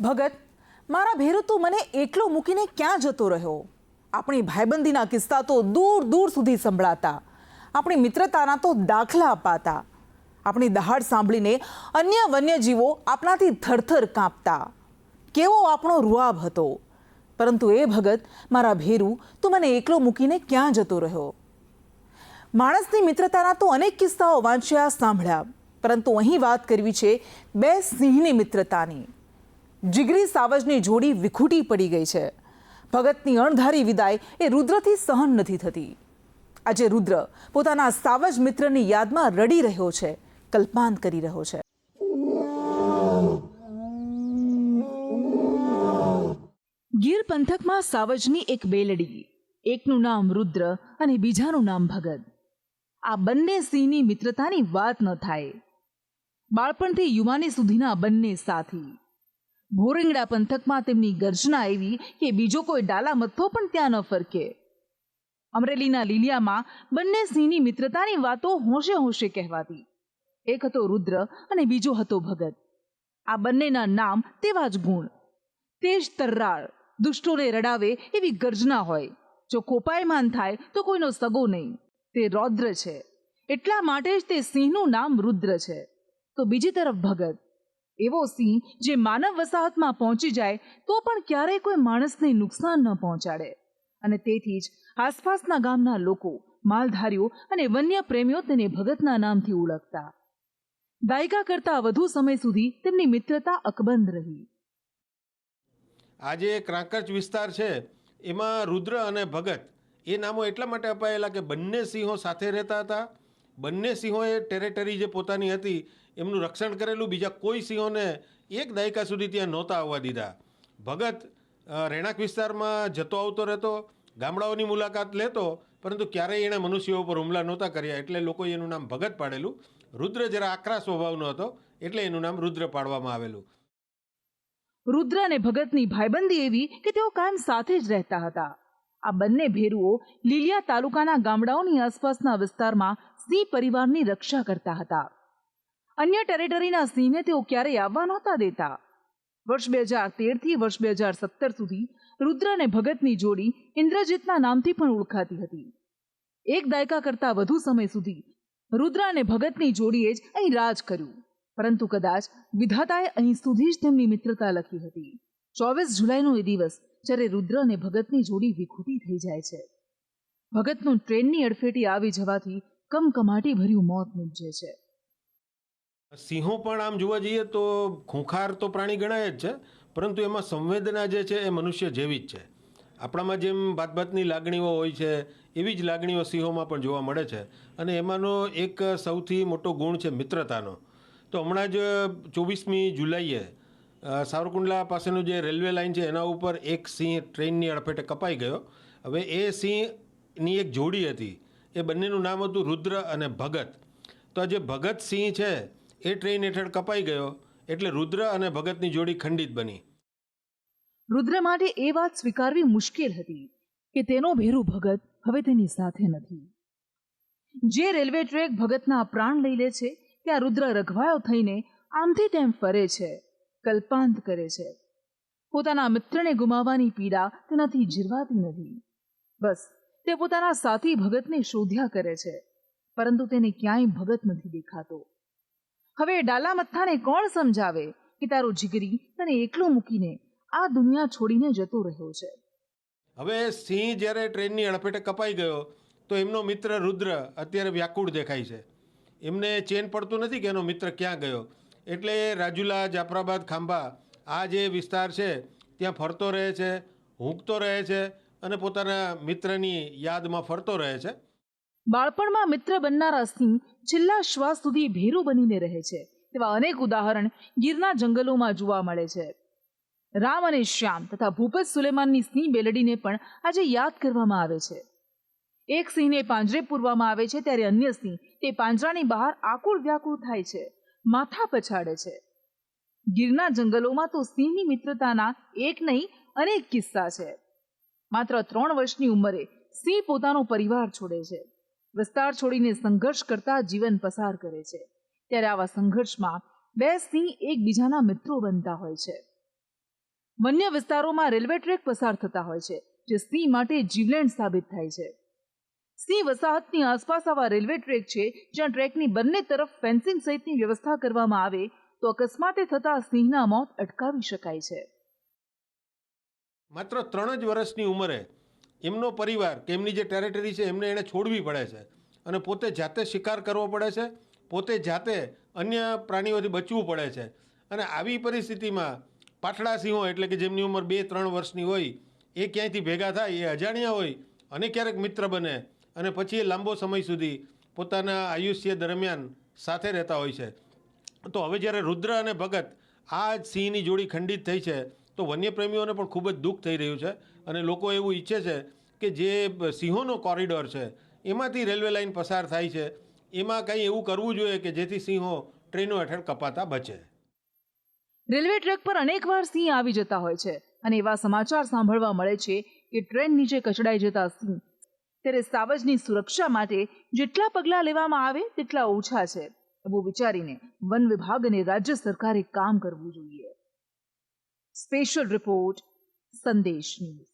ભગત, મારા ભેરુ તું મને એકલો મૂકીને ક્યાં જતો રહ્યો? આપણી ભાઈબંધીના કિસ્સા તો દૂર દૂર સુધી સંભળાતા, આપણી મિત્રતાના તો દાખલા અપાતા, આપણી દહાડ સાંભળીને અન્ય વન્યજીવો આપણાથી થરથર કાંપતા. કેવો આપણો રૂઆબ હતો! પરંતુ એ ભગત, મારા ભેરુ, તું મને એકલો મૂકીને ક્યાં જતો રહ્યો? માણસની મિત્રતાના તો અનેક કિસ્સાઓ વાંચ્યા, સાંભળ્યા, પરંતુ અહીં વાત કરવી છે બે સિંહની મિત્રતાની. જીગરી સાવજની જોડી વિખૂટી પડી ગઈ છે. ભગતની અણધારી વિદાય એ રુદ્રથી સહન નથી થતી. આજે રુદ્ર પોતાના સાવજ મિત્રની યાદમાં રડી રહ્યો છે, કલ્પાંત કરી રહ્યો છે. ગીર પંથકમાં સાવજની એક બેલડી, એકનું નામ રુદ્ર અને બીજાનું નામ ભગત. આ બંને સિંહની મિત્રતાની વાત ન થાય. બાળપણથી યુવાની સુધીના બંને સાથી. ભોરંગડા પંથકમાં તેમની ગર્જના એવી કે બીજો કોઈ ડાલા મથ્થો પણ ત્યાં ન ફરકે. અમરેલીના લીલિયામાં બંને સિંહની મિત્રતાની વાતો હોંશે હોંશે કહેવાતી. એક હતો રુદ્ર અને બીજો હતો ભગત. આ બંનેના નામ તેવા જ ગુણ. તેજ તર્રાળ, દુષ્ટોને રડાવે એવી ગર્જના હોય. જો કોપાયમાન થાય તો કોઈનો સગો નહીં. તે રૌદ્ર છે, એટલા માટે જ તે સિંહનું નામ રુદ્ર છે. તો બીજી તરફ ભગત, એવો સિંહ જે માનવ વસાહતમાં પહોંચી જાય તો પણ ક્યારેય કોઈ માણસને નુકસાન ન પહોંચાડે. અને તેથી જ આસપાસના ગામના લોકો, માલધારીઓ અને વન્ય પ્રેમીઓ તેને ભગતના નામથી ઓળખતા. દાયકા કરતા વધુ સમય સુધી તેમની મિત્રતા અકબંધ રહી. આજે ક્રાંકચ વિસ્તાર છે એમાં રુદ્ર અને ભગત એ નામો એટલા માટે અપાયેલા કે બંને સિંહો સાથે રહેતા હતા. બંને સિંહોએ ટેરેટરી જે પોતાની હતી એમનું રક્ષણ કરેલું. બીજા કોઈ સિંહોને એક દાયકા સુધી ત્યાં નહોતા આવવા દીધા. ભગત રહેણાંક વિસ્તારમાં જતો આવતો રહેતો, ગામડાઓની મુલાકાત લેતો, પરંતુ ક્યારેય એણે મનુષ્યો ઉપર હુમલા નહોતા કર્યા, એટલે લોકોએ એનું નામ ભગત પાડેલું. રુદ્ર જરા આકરા સ્વભાવનો હતો એટલે એનું નામ રુદ્ર પાડવામાં આવેલું. રુદ્ર અને ભગતની ભાઈબંધી એવી કે તેઓ કાયમ સાથે જ રહેતા હતા. આ બંને ભેરુઓ લીલિયા તાલુકાના ગામડાઓની આસપાસના વિસ્તારમાં સિંહ પરિવારની રક્ષા કરતા હતા. અન્ય ટેરેટરીના સિંહને તેઓ ક્યારેય આવવા નહોતા દેતા. વર્ષ 2013થી વર્ષ 2017 સુધી રુદ્ર અને ભગતની જોડી ઇન્દ્રજીતના નામથી પણ ઓળખાતી હતી. એક દાયકા કરતા વધુ સમય સુધી રુદ્ર અને ભગતની જોડીએ જ અહીં રાજ કર્યું. પરંતુ કદાચ વિધાતાએ અહીં સુધી જ તેમની મિત્રતા લખી હતી. 24 જુલાઈનો એ દિવસ જ્યારે રુદ્ર અને ભગતની જોડી વિખૂટી થઈ જાય છે. ભગતનું ટ્રેનની અડફેટી આવી જવાથી કમકમાટી ભર્યું મોત નીપજે છે. સિંહો પણ આમ જોવા જઈએ તો ખૂંખાર તો પ્રાણી ગણાય જ છે, પરંતુ એમાં સંવેદના જે છે એ મનુષ્ય જેવી જ છે. આપણામાં જેમ ભાતભાતની લાગણીઓ હોય છે એવી જ લાગણીઓ સિંહોમાં પણ જોવા મળે છે. અને એમાંનો એક સૌથી મોટો ગુણ છે મિત્રતાનો. તો હમણાં જ 24મી જુલાઈએ સાવરકુંડલા પાસેનું જે રેલવે લાઇન છે એના ઉપર એક સિંહ ટ્રેનની અડફેટે કપાઈ ગયો. હવે એ સિંહની એક જોડી હતી, એ બંનેનું નામ હતું રુદ્ર અને ભગત. તો આ જે ભગત સિંહ છે એ ટ્રેન હેઠળ કપાઈ ગયો એટલે રુદ્ર અને ભગતની જોડી ખંડિત બની. રુદ્ર માટે એ વાત સ્વીકારવી મુશ્કેલ હતી કે તેનો ભેરુ ભગત હવે તેની સાથે નથી. જે રેલવે ટ્રેક ભગતના પ્રાણ લઈ લે છે ત્યાં રુદ્ર રઘવાયો થઈને આમથી તેમ ફરે છે, કલ્પાંત કરે છે. પોતાના મિત્રને ગુમાવવાની પીડા તેનાથી જીરવાતી નથી. બસ તે પોતાના સાથી ભગતને શોધ્યા કરે છે, પરંતુ તેને ક્યાંય ભગત નથી દેખાતો. હવે ડાલા મથ્થાને કોણ સમજાવે કે તારો જીગરી તને એકલો મૂકીને આ દુનિયા છોડીને જતો રહ્યો છે. હવે સિંહ જ્યારે ટ્રેનની અડફેટે કપાઈ ગયો તો એમનો મિત્ર રુદ્ર અત્યારે વ્યાકુળ દેખાય છે. એમને ચેન પડતું નથી કે એનો મિત્ર ક્યાં ગયો. એટલે રાજુલા, જાફરાબાદ, ખાંભા આ જે વિસ્તાર છે ત્યાં ફરતો રહે છે, હૂંકતો રહે છે અને પોતાના મિત્રની યાદમાં ફરતો રહે છે. બાળપણમાં મિત્ર બનનારા સિંહ છેલ્લા શ્વાસ સુધી ભેરુ બનીને રહે છે તેવા અનેક ઉદાહરણ ગીરના જંગલોમાં જોવા મળે છે. રામ અને શ્યામ તથા ભૂપત સુલેમાનની સિંહ બેલડીને પણ આજે યાદ કરવામાં આવે છે. એક સિંહને પાંજરે પૂરવામાં આવે છે ત્યારે અન્ય સિંહ તે પાંજરાની બહાર આકુળ વ્યાકુળ થાય છે, માથા પછાડે છે. ગીરના જંગલોમાં તો સિંહની મિત્રતાના એક નહીં અનેક કિસ્સા છે. માત્ર 3 વર્ષની ઉંમરે સિંહ પોતાનો પરિવાર છોડે છે, વિસ્તાર છોડીને સંઘર્ષ કરતા જીવન પસાર કરે છે. ત્યારે આવા સંઘર્ષમાં બે સિંહ એકબીજાના મિત્રો બનતા હોય છે. વન્ય વિસ્તારોમાં રેલવે ટ્રેક પસાર થતા હોય છે, જે સિંહ માટે જીવલેણ સાબિત થાય છે. સિંહ વસાહતની આસપાસ આવા રેલવે ટ્રેક છે જ્યાં ટ્રેકની બંને તરફ ફેન્સિંગ સહિતની વ્યવસ્થા કરવામાં આવે તો અકસ્માતે થતા સિંહના મોત અટકાવી શકાય છે. માત્ર 3 જ વર્ષની ઉંમરે એમનો પરિવાર કે એમની જે ટેરેટરી છે એમને એને છોડવી પડે છે અને પોતે જાતે શિકાર કરવો પડે છે, પોતે જાતે અન્ય પ્રાણીઓથી બચવું પડે છે. અને આવી પરિસ્થિતિમાં પાઠડા સિંહો એટલે કે જેમની ઉંમર 2-3 વર્ષની હોય એ ક્યાંયથી ભેગા થાય, એ અજાણ્યા હોય અને ક્યારેક મિત્ર બને અને પછી એ લાંબો સમય સુધી પોતાના આયુષ્ય દરમિયાન સાથે રહેતા હોય છે. તો હવે જ્યારે રુદ્ર અને ભગત આ જ સિંહની જોડી ખંડિત થઈ છે તો વન્યપ્રેમીઓને પણ ખૂબ જ દુઃખ થઈ રહ્યું છે અને લોકો એવું ઈચ્છે છે કે જે સિંહોનો કોરિડોર છે એમાંથી રેલવે લાઇન પસાર થાય છે, એમાં કંઈ એવું કરવું જોઈએ કે જેથી સિંહો ટ્રેનો હેઠળ કપાતા બચે. રેલવે ટ્રેક પર અનેકવાર સિંહ આવી જતા હોય છે અને એવા સમાચાર સાંભળવા મળે છે કે ટ્રેન નીચે કચડાઈ જતા સિંહ. ત્યારે સાવજની સુરક્ષા માટે જેટલા પગલાં લેવામાં આવે તેટલા ઓછા છે એવું વિચારીને વન વિભાગ અને રાજ્ય સરકારે કામ કરવું જોઈએ. સ્પેશિયલ રિપોર્ટ, સંદેશ ન્યૂઝ.